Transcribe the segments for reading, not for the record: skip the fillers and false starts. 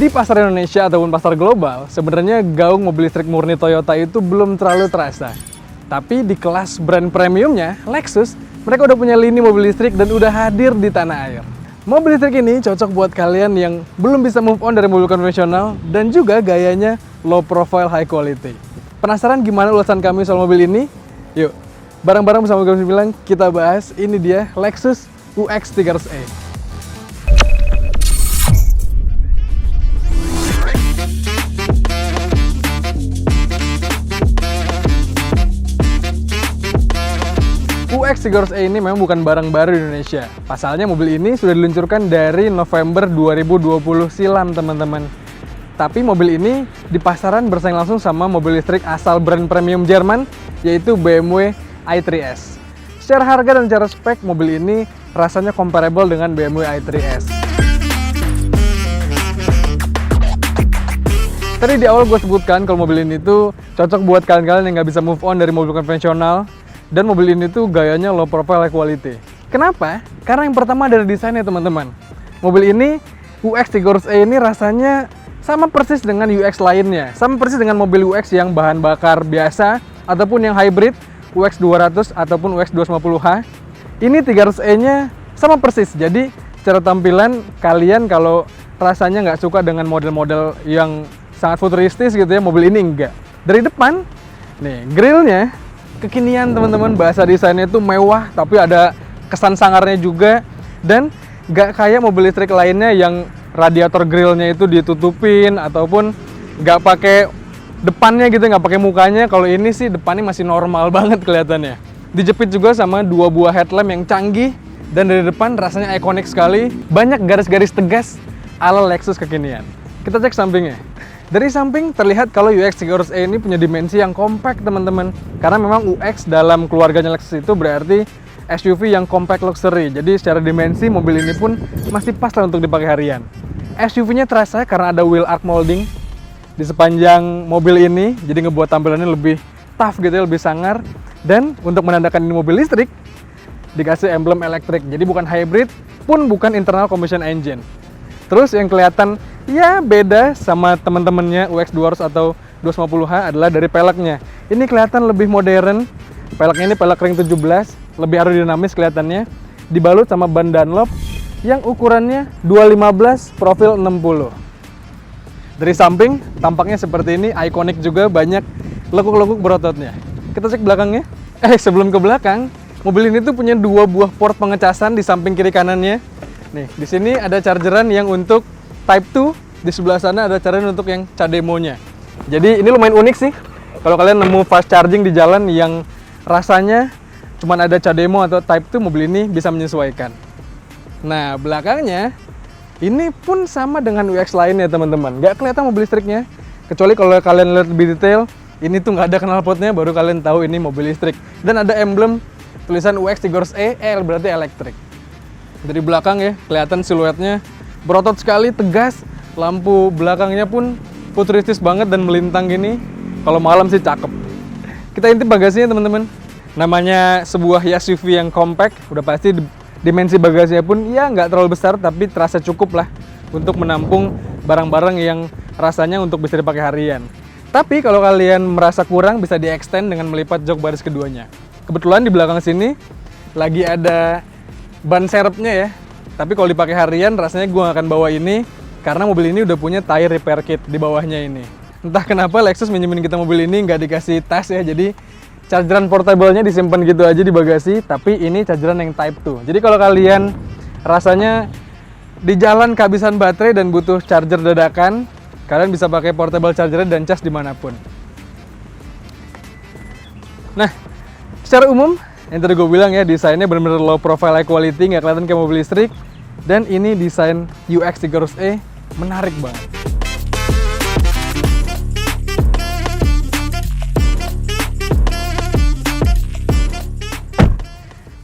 Di pasar Indonesia ataupun pasar global, sebenarnya gaung mobil listrik murni Toyota itu belum terlalu terasa. Tapi di kelas brand premiumnya, Lexus, mereka udah punya lini mobil listrik dan udah hadir di tanah air. Mobil listrik ini cocok buat kalian yang belum bisa move on dari mobil konvensional dan juga gayanya low profile high quality. Penasaran gimana ulasan kami soal mobil ini? Yuk, bareng-bareng bersama kami bilang kita bahas. Ini dia Lexus UX 300e. UX 300e ini memang bukan barang baru di Indonesia. Pasalnya mobil ini sudah diluncurkan dari November 2020 silam, teman-teman. Tapi mobil ini di pasaran bersaing langsung sama mobil listrik asal brand premium Jerman, yaitu BMW i3S. Secara harga dan secara spek, mobil ini rasanya comparable dengan BMW i3S. Tadi di awal gue sebutkan kalau mobil ini tuh cocok buat kalian-kalian yang nggak bisa move on dari mobil konvensional. Dan mobil ini tuh gayanya low profile high quality. Kenapa? Karena yang pertama dari desainnya, teman-teman. Mobil ini UX 300e ini rasanya sama persis dengan UX lainnya. Sama persis dengan mobil UX yang bahan bakar biasa ataupun yang hybrid UX 200 ataupun UX 250h. Ini 300e-nya sama persis. Jadi secara tampilan kalian kalau rasanya nggak suka dengan model-model yang sangat futuristis gitu ya, mobil ini enggak. Dari depan, nih grillnya kekinian, teman-teman. Bahasa desainnya itu mewah, tapi ada kesan sangarnya juga. Dan nggak kayak mobil listrik lainnya yang radiator grillnya itu ditutupin ataupun nggak pakai depannya gitu, nggak pakai mukanya. Kalau ini sih depannya masih normal banget kelihatannya. Dijepit juga sama dua buah headlamp yang canggih dan dari depan rasanya ikonik sekali. Banyak garis-garis tegas ala Lexus kekinian. Kita cek sampingnya. Dari samping terlihat kalau UX 300e ini punya dimensi yang compact, teman-teman. Karena memang UX dalam keluarganya Lexus itu berarti SUV yang compact luxury. Jadi secara dimensi mobil ini pun masih pas lah untuk dipakai harian. SUV-nya terasa karena ada wheel arch molding di sepanjang mobil ini. Jadi ngebuat tampilannya lebih tough gitu ya, lebih sangar. Dan untuk menandakan ini mobil listrik, dikasih emblem elektrik. Jadi bukan hybrid, pun bukan internal combustion engine. Terus yang kelihatan ya beda sama teman-temannya UX 200 atau 250h adalah dari peleknya. Ini kelihatan lebih modern. Peleknya ini pelek ring 17, lebih aerodinamis kelihatannya. Dibalut sama ban Dunlop yang ukurannya 215 profil 60. Dari samping tampaknya seperti ini, ikonik juga, banyak lekuk-lekuk berototnya. Kita cek belakangnya. Sebelum ke belakang, mobil ini tuh punya dua buah port pengecasan di samping kiri kanannya. Nih, di sini ada chargeran yang untuk Type 2, di sebelah sana ada chargeran untuk yang CHAdeMO-nya. Jadi ini lumayan unik sih. Kalau kalian nemu fast charging di jalan yang rasanya cuma ada CHAdeMO atau Type 2, mobil ini bisa menyesuaikan. Nah, belakangnya ini pun sama dengan UX lainnya, teman-teman. Nggak kelihatan mobil listriknya. Kecuali kalau kalian lihat lebih detail, ini tuh nggak ada knalpotnya, baru kalian tahu ini mobil listrik. Dan ada emblem tulisan UX 300e, berarti elektrik. Dari belakang ya, kelihatan siluetnya berotot sekali, tegas. Lampu belakangnya pun futuristis banget dan melintang gini. Kalau malam sih cakep. Kita intip bagasinya, teman-teman. Namanya sebuah SUV yang compact, udah pasti dimensi bagasinya pun ya nggak terlalu besar, tapi terasa cukup lah untuk menampung barang-barang yang rasanya untuk bisa dipakai harian. Tapi kalau kalian merasa kurang, bisa di-extend dengan melipat jok baris keduanya. Kebetulan di belakang sini lagi ada ban serepnya ya. Tapi kalau dipakai harian rasanya gue gak akan bawa ini karena mobil ini udah punya tire repair kit di bawahnya ini. Entah kenapa Lexus minjemin kita mobil ini nggak dikasih tas ya. Jadi chargeran portable-nya disimpan gitu aja di bagasi. Tapi ini chargeran yang Type 2. Jadi kalau kalian rasanya di jalan kehabisan baterai dan butuh charger dadakan, kalian bisa pakai portable charger dan cas dimanapun. Nah, secara umum yang tadi gue bilang ya, desainnya benar-benar low profile high quality, nggak kelihatan kayak mobil listrik. Dan ini desain UX 300e menarik banget.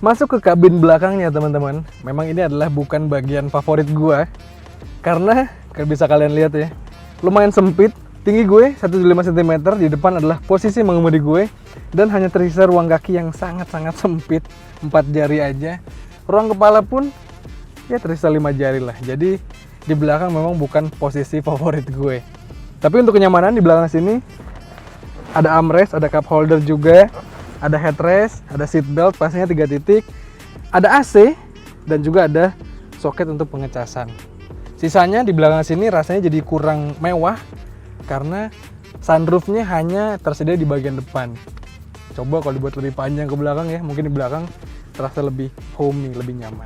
Masuk ke kabin belakangnya, teman-teman. Memang ini adalah bukan bagian favorit gue. Karena, kayak bisa kalian lihat ya, lumayan sempit. Tinggi gue 175 cm, di depan adalah posisi mengemudi gue. Dan hanya tersisa ruang kaki yang sangat-sangat sempit, 4 jari aja. Ruang kepala pun ya tersisa 5 jari lah. Jadi di belakang memang bukan posisi favorit gue. Tapi untuk kenyamanan di belakang sini ada armrest, ada cup holder juga, ada headrest, ada seat belt pastinya 3 titik, ada AC, dan juga ada soket untuk pengecasan. Sisanya di belakang sini rasanya jadi kurang mewah karena sunroofnya hanya tersedia di bagian depan. Coba kalau dibuat lebih panjang ke belakang ya, mungkin di belakang terasa lebih homey, lebih nyaman.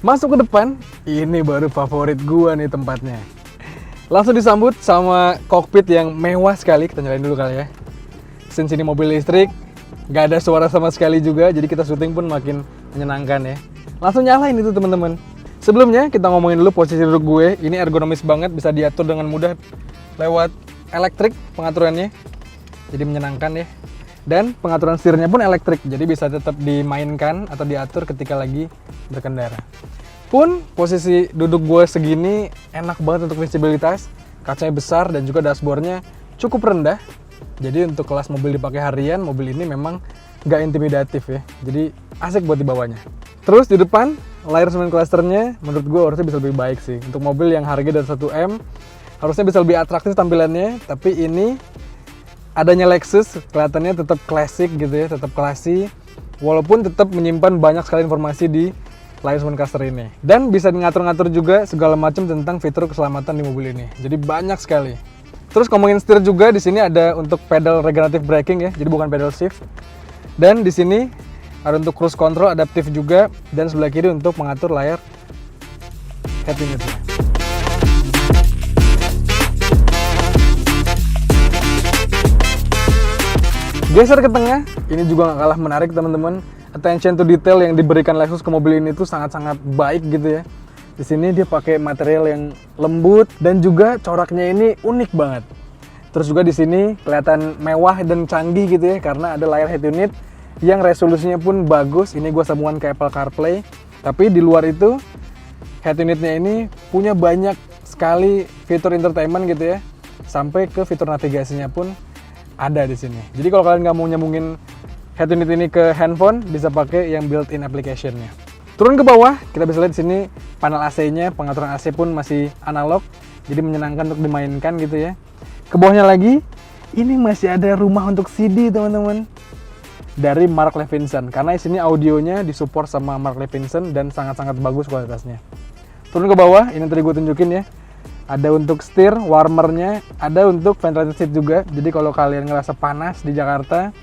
Masuk ke depan, ini baru favorit gua nih tempatnya. Langsung disambut sama kokpit yang mewah sekali, kita nyalain dulu kali ya. Since ini mobil listrik, gak ada suara sama sekali juga, jadi kita syuting pun makin menyenangkan ya. Langsung nyalain itu teman-teman. Sebelumnya kita ngomongin dulu posisi duduk gue, ini ergonomis banget, bisa diatur dengan mudah lewat elektrik pengaturannya. Jadi menyenangkan ya. Dan pengaturan setirnya pun elektrik, jadi bisa tetap dimainkan atau diatur ketika lagi berkendara. Pun posisi duduk gue segini enak banget untuk visibilitas, kacanya besar dan juga dashboardnya cukup rendah. Jadi untuk kelas mobil dipakai harian, mobil ini memang nggak intimidatif ya, jadi asik buat dibawanya. Terus di depan, layar semen clusternya menurut gue harusnya bisa lebih baik sih. Untuk mobil yang harga dari 1M, harusnya bisa lebih atraktif tampilannya, tapi ini adanya Lexus kelihatannya tetap klasik gitu ya, tetap classy, walaupun tetap menyimpan banyak sekali informasi di layar semen cluster ini. Dan bisa ngatur-ngatur juga segala macam tentang fitur keselamatan di mobil ini. Jadi banyak sekali. Terus ngomongin setir juga, di sini ada untuk pedal regenerative braking ya, jadi bukan pedal shift. Dan di sini ada untuk cruise control adaptif juga, dan sebelah kiri untuk mengatur layar head unitnya. Geser ke tengah, ini juga nggak kalah menarik teman-teman. Attention to detail yang diberikan Lexus ke mobil ini tuh sangat-sangat baik gitu ya. Di sini dia pakai material yang lembut dan juga coraknya ini unik banget. Terus juga di sini kelihatan mewah dan canggih gitu ya, karena ada layar head unit yang resolusinya pun bagus. Ini gue sambungan ke Apple CarPlay. Tapi di luar itu head unitnya ini punya banyak sekali fitur entertainment gitu ya, sampai ke fitur navigasinya pun ada di sini. Jadi kalau kalian nggak mau nyambungin head unit ini ke handphone, bisa pakai yang built-in application-nya. Turun ke bawah, kita bisa lihat di sini panel AC-nya, pengaturan AC pun masih analog, jadi menyenangkan untuk dimainkan gitu ya. Ke bawahnya lagi, ini masih ada rumah untuk CD teman-teman, dari Mark Levinson, karena di sini audionya disupport sama Mark Levinson dan sangat-sangat bagus kualitasnya. Turun ke bawah, ini tadi gue tunjukin ya. Ada untuk setir, warmernya, ada untuk ventilator seat juga. Jadi kalau kalian ngerasa panas di Jakarta,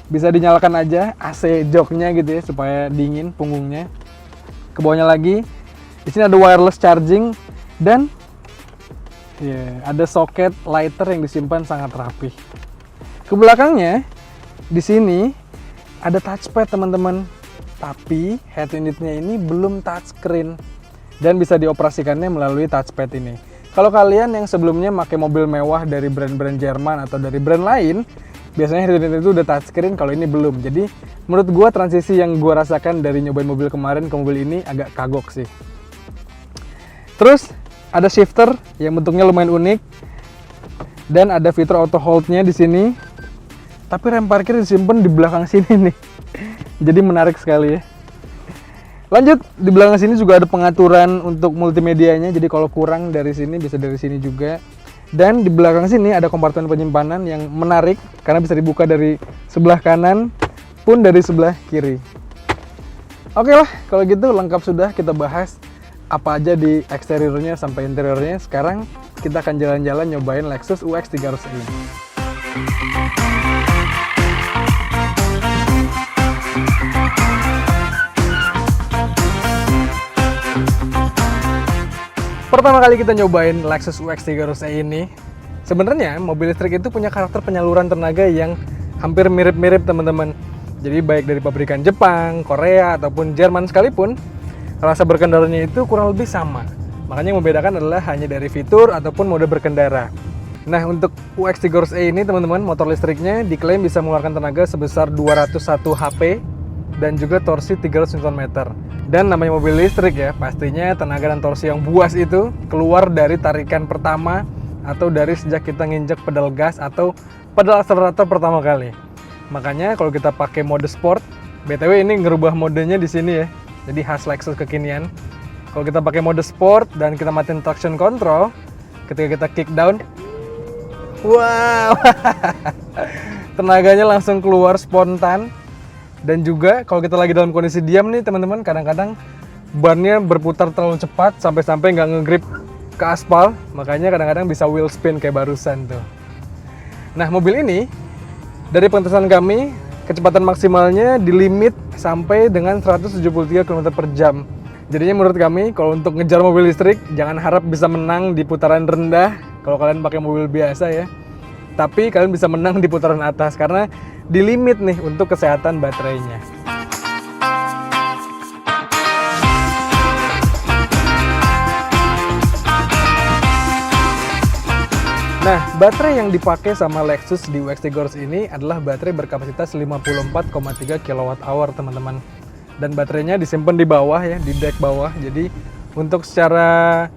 bisa dinyalakan aja AC joknya gitu ya, supaya dingin punggungnya. Ke bawahnya lagi, di sini ada wireless charging dan ada soket lighter yang disimpan sangat rapi. Ke belakangnya, di sini ada touchpad teman-teman, tapi head unitnya ini belum touchscreen dan bisa dioperasikannya melalui touchpad ini. Kalau kalian yang sebelumnya pakai mobil mewah dari brand-brand Jerman atau dari brand lain, biasanya head unit itu udah touchscreen, kalau ini belum. Jadi menurut gua transisi yang gua rasakan dari nyobain mobil kemarin ke mobil ini agak kagok sih. Terus ada shifter yang bentuknya lumayan unik dan ada fitur auto hold-nya di sini. Tapi rem parkir disimpan di belakang sini nih. Jadi menarik sekali ya. Lanjut, di belakang sini juga ada pengaturan untuk multimedianya. Jadi kalau kurang dari sini bisa dari sini juga. Dan di belakang sini ada kompartemen penyimpanan yang menarik karena bisa dibuka dari sebelah kanan pun dari sebelah kiri. Oke lah, kalau gitu lengkap sudah kita bahas apa aja di eksteriornya sampai interiornya. Sekarang kita akan jalan-jalan nyobain Lexus UX 300 ini. Pertama kali kita nyobain Lexus UX 300e ini, sebenarnya mobil listrik itu punya karakter penyaluran tenaga yang hampir mirip-mirip teman-teman. Jadi baik dari pabrikan Jepang, Korea, ataupun Jerman sekalipun, rasa berkendaranya itu kurang lebih sama. Makanya yang membedakan adalah hanya dari fitur ataupun mode berkendara. Nah, untuk UX 300e ini teman-teman, motor listriknya diklaim bisa mengeluarkan tenaga sebesar 201 HP dan juga torsi 300 Nm. Dan namanya mobil listrik ya, pastinya tenaga dan torsi yang buas itu keluar dari tarikan pertama atau dari sejak kita nginjek pedal gas atau pedal akselerator pertama kali. Makanya kalau kita pakai mode sport, BTW ini ngerubah modenya di sini ya. Jadi khas Lexus kekinian. Kalau kita pakai mode sport dan kita matiin traction control, ketika kita kick down, wow, tenaganya langsung keluar spontan. Dan juga kalau kita lagi dalam kondisi diam nih teman-teman, kadang-kadang bannya berputar terlalu cepat sampai-sampai nggak ngegrip ke aspal, makanya kadang-kadang bisa wheel spin kayak barusan tuh. Nah, mobil ini dari pengetahuan kami, kecepatan maksimalnya di limit sampai dengan 173 km per jam. Jadinya menurut kami, kalau untuk ngejar mobil listrik, jangan harap bisa menang di putaran rendah kalau kalian pakai mobil biasa ya. Tapi kalian bisa menang di putaran atas karena di limit nih untuk kesehatan baterainya. Nah, baterai yang dipakai sama Lexus di UX Tigors ini adalah baterai berkapasitas 54,3 kWh, teman-teman. Dan baterainya disimpan di bawah ya, di deck bawah. Jadi untuk secara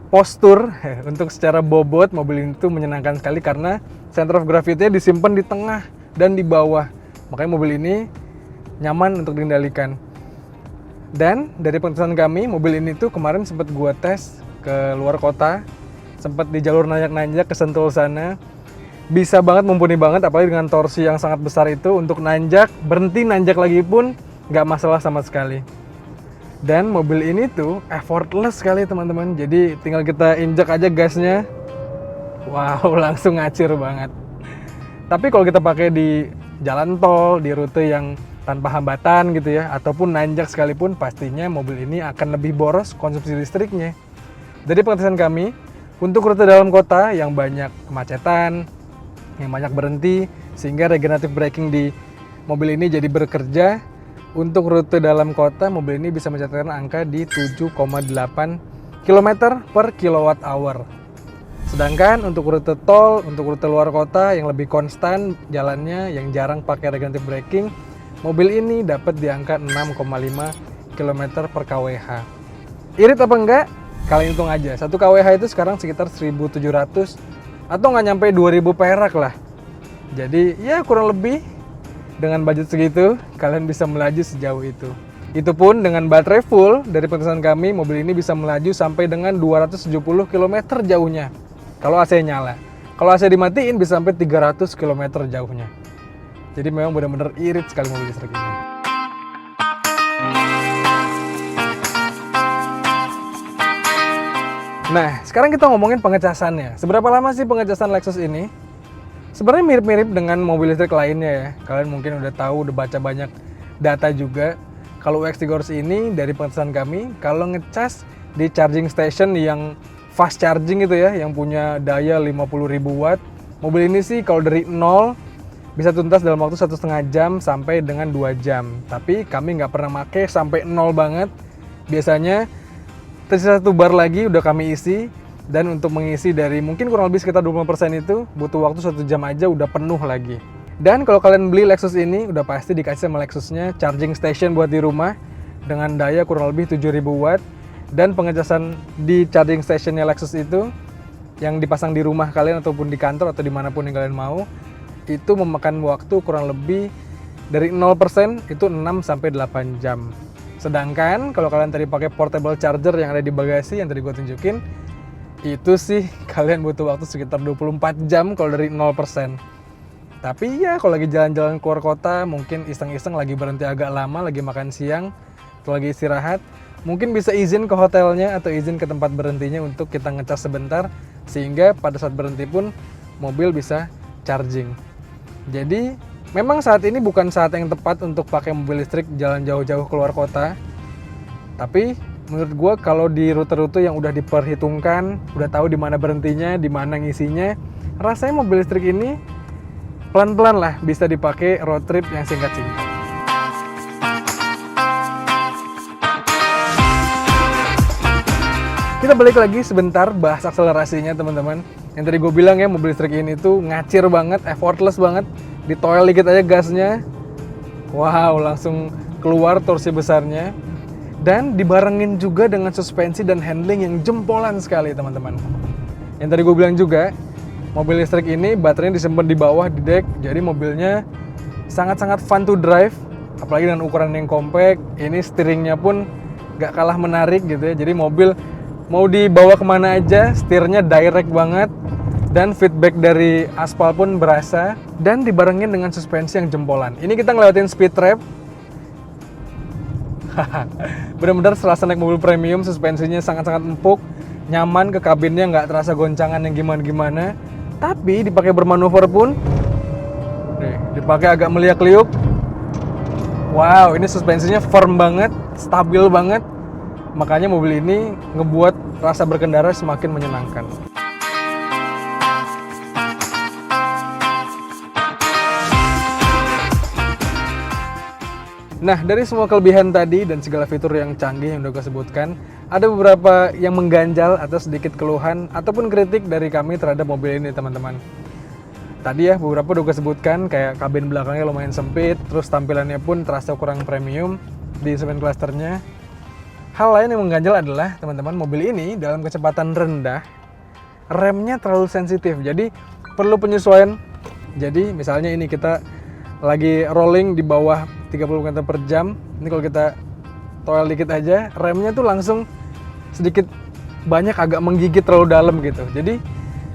postur, untuk secara bobot, mobil ini tuh menyenangkan sekali karena center of gravity-nya disimpan di tengah dan di bawah. Makanya mobil ini nyaman untuk dikendalikan. Dan dari pengetahuan kami, mobil ini tuh kemarin sempat gua tes ke luar kota, sempat di jalur nanjak-nanjak ke Sentul sana. Bisa banget, mumpuni banget, apalagi dengan torsi yang sangat besar itu untuk nanjak, berhenti nanjak lagi pun nggak masalah sama sekali. Dan mobil ini tuh effortless sekali teman-teman. Jadi tinggal kita injak aja gasnya. Wow, langsung ngacir banget. Tapi kalau kita pakai di jalan tol, di rute yang tanpa hambatan gitu ya, ataupun nanjak sekalipun, pastinya mobil ini akan lebih boros konsumsi listriknya. Dari pengetahuan kami, untuk rute dalam kota yang banyak kemacetan, yang banyak berhenti, sehingga regenerative braking di mobil ini jadi bekerja. Untuk rute dalam kota, mobil ini bisa mencatatkan angka di 7,8 km per kWh. Sedangkan untuk rute tol, untuk rute luar kota yang lebih konstan jalannya, yang jarang pakai regenerative braking, mobil ini dapat di angka 6,5 km per kWh. Irit apa enggak? Kalian hitung aja. 1 kWh itu sekarang sekitar 1.700 atau nggak nyampe 2.000 perak lah. Jadi ya kurang lebih dengan budget segitu, kalian bisa melaju sejauh itu. Itu pun dengan baterai full, dari pengetahuan kami, mobil ini bisa melaju sampai dengan 270 km jauhnya. Kalau AC nyala. Kalau AC dimatiin bisa sampai 300 km jauhnya. Jadi memang benar-benar irit sekali mobil listrik ini. Nah, sekarang kita ngomongin pengecasannya. Seberapa lama sih pengecasan Lexus ini? Sebenarnya mirip-mirip dengan mobil listrik lainnya ya. Kalian mungkin udah tahu, udah baca banyak data juga. Kalau UX Tigors ini dari pengetahuan kami, kalau ngecas di charging station yang fast charging gitu ya, yang punya daya 50.000 watt, mobil ini sih kalau dari 0 bisa tuntas dalam waktu 1,5 jam sampai dengan 2 jam. Tapi kami nggak pernah pakai sampai 0 banget. Biasanya tersisa 1 bar lagi udah kami isi. Dan untuk mengisi dari mungkin kurang lebih sekitar 20% itu butuh waktu 1 jam aja udah penuh lagi. Dan kalau kalian beli Lexus ini udah pasti dikasih sama Lexusnya charging station buat di rumah dengan daya kurang lebih 7.000 watt. Dan pengecasan di charging stationnya Lexus itu yang dipasang di rumah kalian ataupun di kantor atau dimanapun yang kalian mau, itu memakan waktu kurang lebih dari 0% itu 6-8 jam. Sedangkan kalau kalian tadi pakai portable charger yang ada di bagasi yang tadi gue tunjukin, itu sih kalian butuh waktu sekitar 24 jam kalau dari 0%. Tapi ya kalau lagi jalan-jalan keluar kota, mungkin iseng-iseng lagi berhenti agak lama, lagi makan siang, atau lagi istirahat, mungkin bisa izin ke hotelnya atau izin ke tempat berhentinya untuk kita ngecas sebentar, sehingga pada saat berhenti pun mobil bisa charging. Jadi memang saat ini bukan saat yang tepat untuk pakai mobil listrik jalan jauh-jauh keluar kota. Tapi menurut gue kalau di rute-rute yang udah diperhitungkan, udah tahu di mana berhentinya, di mana ngisinya, rasanya mobil listrik ini pelan-pelan lah bisa dipakai road trip yang singkat-singkat. Kita balik lagi sebentar bahas akselerasinya teman-teman. Yang tadi gue bilang ya, mobil listrik ini tuh ngacir banget, effortless banget. Ditoel dikit aja gasnya, wow langsung keluar torsi besarnya. Dan dibarengin juga dengan suspensi dan handling yang jempolan sekali teman-teman. Yang tadi gue bilang juga, mobil listrik ini baterainya disimpan di bawah di deck, jadi mobilnya sangat-sangat fun to drive. Apalagi dengan ukuran yang compact, ini steeringnya pun nggak kalah menarik gitu ya. Jadi mobil mau dibawa kemana aja, setirnya direct banget, dan feedback dari aspal pun berasa, dan dibarengin dengan suspensi yang jempolan. Ini kita ngelewatin speed trap. Benar-benar serasa naik mobil premium, suspensinya sangat-sangat empuk, nyaman, ke kabinnya nggak terasa goncangan yang gimana-gimana. Tapi dipakai bermanuver pun, dipakai agak meliak-liuk. Wow, ini suspensinya firm banget, stabil banget. Makanya mobil ini ngebuat rasa berkendara semakin menyenangkan. Nah, dari semua kelebihan tadi dan segala fitur yang canggih yang udah gue sebutkan, ada beberapa yang mengganjal atau sedikit keluhan ataupun kritik dari kami terhadap mobil ini, teman-teman. Tadi ya, beberapa udah gue sebutkan, kayak kabin belakangnya lumayan sempit, terus tampilannya pun terasa kurang premium di instrumen clusternya. Hal lain yang mengganjal adalah, teman-teman, mobil ini dalam kecepatan rendah, remnya terlalu sensitif, jadi perlu penyesuaian. Jadi misalnya ini kita lagi rolling di bawah 30 km per jam, ini kalau kita toel dikit aja, remnya tuh langsung sedikit banyak agak menggigit terlalu dalam gitu. Jadi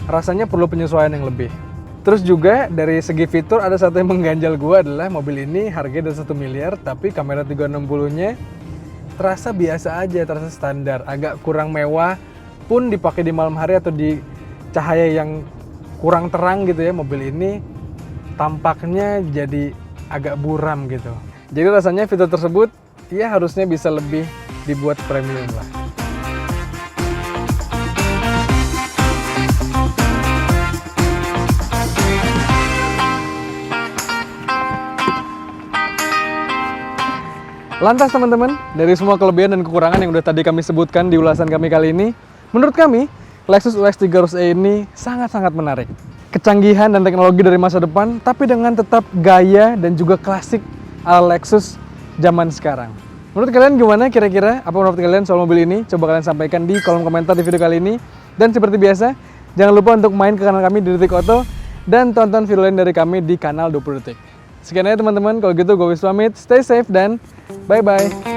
rasanya perlu penyesuaian yang lebih. Terus juga dari segi fitur ada satu yang mengganjal gua adalah mobil ini harganya udah 1 miliar, tapi kamera 360-nya terasa biasa aja, terasa standar, agak kurang mewah pun dipakai di malam hari atau di cahaya yang kurang terang gitu ya. Mobil ini tampaknya jadi agak buram gitu. Jadi rasanya fitur tersebut ya harusnya bisa lebih dibuat premium lah. Lantas teman-teman, dari semua kelebihan dan kekurangan yang udah tadi kami sebutkan di ulasan kami kali ini, menurut kami Lexus UX 300e ini sangat-sangat menarik. Kecanggihan dan teknologi dari masa depan, tapi dengan tetap gaya dan juga klasik ala Lexus zaman sekarang. Menurut kalian gimana kira-kira? Apa menurut kalian soal mobil ini? Coba kalian sampaikan di kolom komentar di video kali ini. Dan seperti biasa, jangan lupa untuk main ke kanal kami di Detik Auto dan tonton video lain dari kami di kanal 20 Detik. Sekian aja teman-teman, kalau gitu gue pamit, stay safe dan bye-bye.